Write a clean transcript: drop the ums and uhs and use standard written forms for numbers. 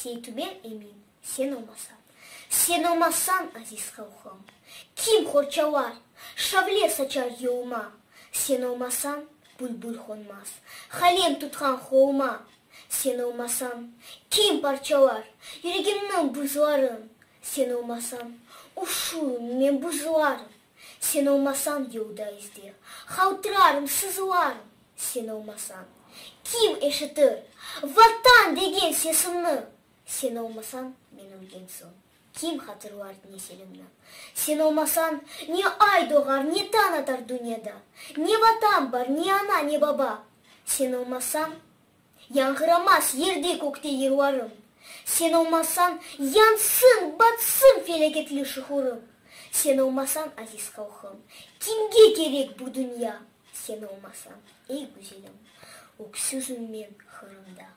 сейтумен емин, сен олмасан. Сен олмасан, азиз халқым, ким хорчалар, шавле сачар еума. Сен олмасан, бұлбұл қонмас, халем тұтқан қолма. Сен олмасан, ким парчалар, жүрегімнің бұзларын. Сен олмасан, ұшуым мен бұзларым. Сен олмасан, елда іздер, қаутырарым, сызларым. Сен олмасан, ким ешітір, ватан деген сесімні. Сен олмасан, мен өлген соң, ким қатырлар неселімні. Сен олмасан, не ай доғар, не таң атар дүниеда. Не ватан бар, не ана, не баба. Сен олмасан, яңғырамас ерде көкте ерларым. Сен олмасан, янсын, батсын фелекетлі шұхырым. Сен олмасан, азиз халқым, кімге керек бұл дүния? Сен олмасан, ей güzelim, өксізім мен қырымда.